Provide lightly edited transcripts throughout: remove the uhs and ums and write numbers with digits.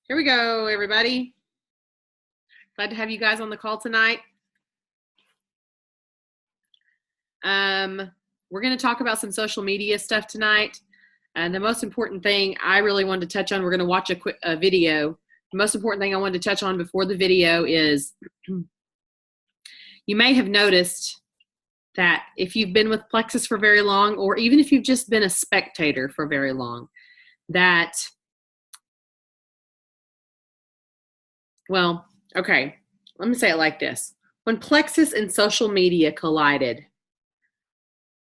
Here we go, everybody. Glad to have you guys on the call tonight. We're going to talk about some social media stuff tonight. And the most important thing I really wanted to touch on, we're going to watch a video. The most important thing I wanted to touch on before the video is you may have noticed that if you've been with Plexus for very long, or even if you've just been a spectator for very long, that, well, okay, let me say it like this. When Plexus and social media collided,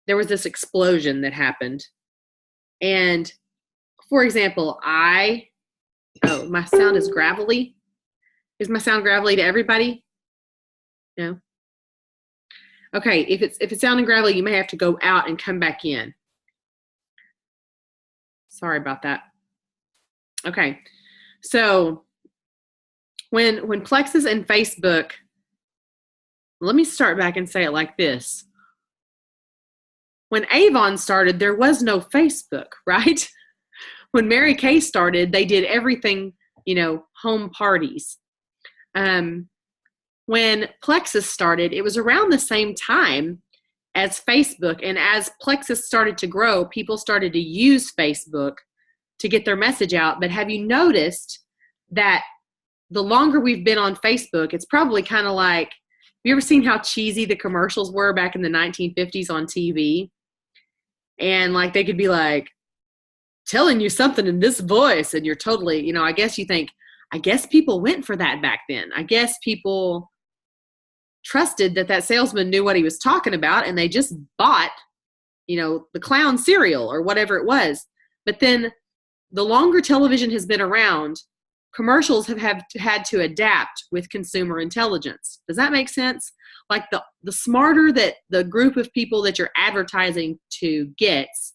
there was this explosion that happened. And for example, my sound is gravelly. Is my sound gravelly to everybody? No? Okay, if it's sounding gravelly, you may have to go out and come back in. Sorry about that. Okay, so when Plexus and Facebook, let me start back and say it like this. When Avon started, there was no Facebook, right? When Mary Kay started, they did everything, home parties. When Plexus started, it was around the same time as Facebook. And as Plexus started to grow, people started to use Facebook to get their message out. But have you noticed that the longer we've been on Facebook, it's probably kind of like, have you ever seen how cheesy the commercials were back in the 1950s on TV? And like they could be like, telling you something in this voice, and you're totally, I guess you think, I guess people went for that back then. I guess people trusted that salesman knew what he was talking about, and they just bought, the clown cereal or whatever it was. But then the longer television has been around, commercials have had to adapt with consumer intelligence. Does that make sense? Like the smarter that the group of people that you're advertising to gets,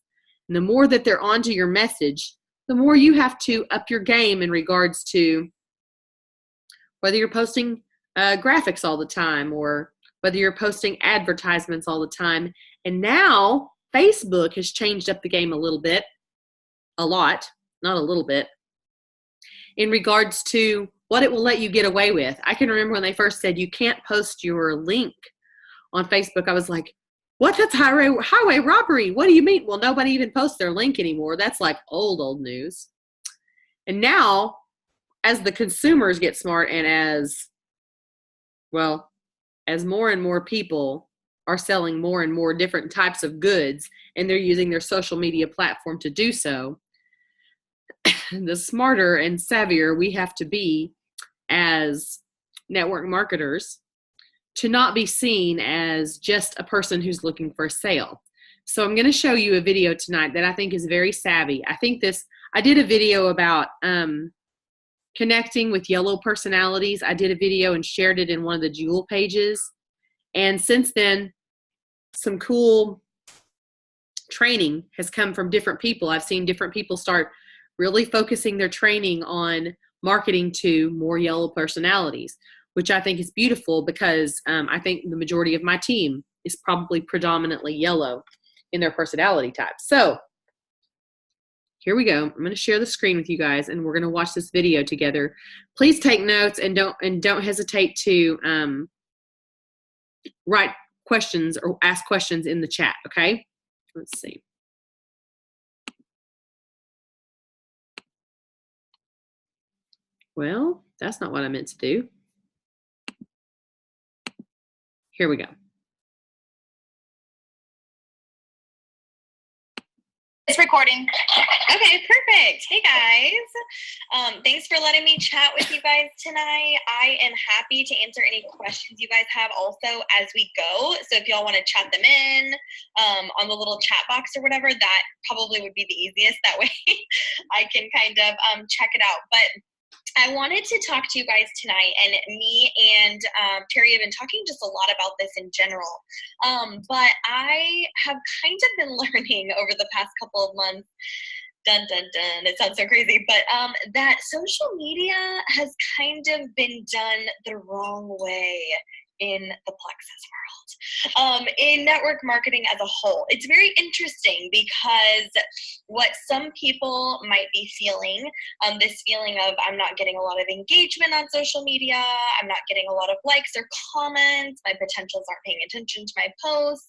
and the more that they're onto your message, the more you have to up your game in regards to whether you're posting graphics all the time or whether you're posting advertisements all the time. And now Facebook has changed up the game a little bit, a lot, not a little bit, in regards to what it will let you get away with. I can remember when they first said you can't post your link on Facebook. I was like, what? That's highway robbery. What do you mean? Well, nobody even posts their link anymore. That's like old news. And now, as the consumers get smart and as more and more people are selling more and more different types of goods, and they're using their social media platform to do so, the smarter and savvier we have to be as network marketers to not be seen as just a person who's looking for a sale. So I'm going to show you a video tonight that I think is very savvy. I did a video about connecting with yellow personalities. I did a video and shared it in one of the Jewel pages. And since then, some cool training has come from different people. I've seen different people start really focusing their training on marketing to more yellow personalities, which I think is beautiful because I think the majority of my team is probably predominantly yellow in their personality type. So here we go. I'm going to share the screen with you guys, and we're going to watch this video together. Please take notes and don't hesitate to write questions or ask questions in the chat. Okay. Let's see. Well, that's not what I meant to do. Here we go. It's recording. Okay, perfect. Hey guys. Thanks for letting me chat with you guys tonight. I am happy to answer any questions you guys have also as we go. So if y'all want to chat them in on the little chat box or whatever, that probably would be the easiest. That way I can kind of check it out. But I wanted to talk to you guys tonight, and me and Terry have been talking just a lot about this in general. But I have kind of been learning over the past couple of months, dun, dun, dun, it sounds so crazy, but that social media has kind of been done the wrong way in the Plexus world, in network marketing as a whole. It's very interesting because what some people might be feeling, this feeling of I'm not getting a lot of engagement on social media, I'm not getting a lot of likes or comments, my potentials aren't paying attention to my posts,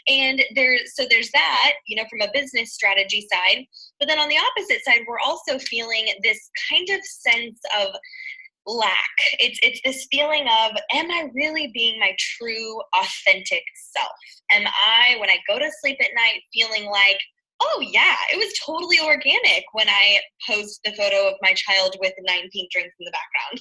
and there's that, from a business strategy side. But then on the opposite side, we're also feeling this kind of sense of lack. It's this feeling of, am I really being my true, authentic self? Am I, when I go to sleep at night, feeling like, oh yeah, it was totally organic when I post the photo of my child with 9 pink drinks in the background?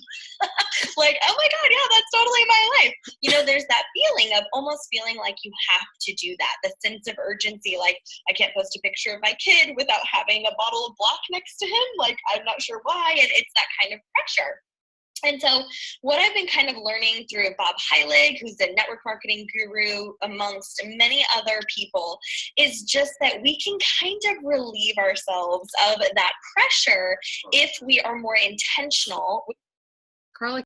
Like, oh my God, yeah, that's totally my life. There's that feeling of almost feeling like you have to do that. The sense of urgency, like I can't post a picture of my kid without having a bottle of Block next to him. Like, I'm not sure why. And it's that kind of pressure. And so what I've been kind of learning through Bob Heilig, who's a network marketing guru amongst many other people, is just that we can kind of relieve ourselves of that pressure if we are more intentional. Carla,